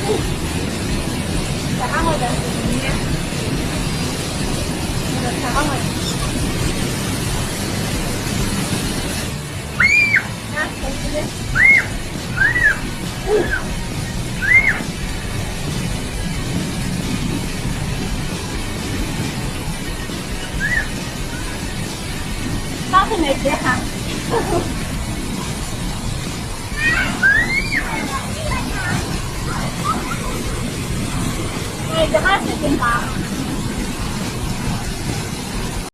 Cả hai người đang cùng nha. Cả hai người. Nè, cùng đi. Bác thì này kia hả? Này, cho bác sẽ tiền bảo.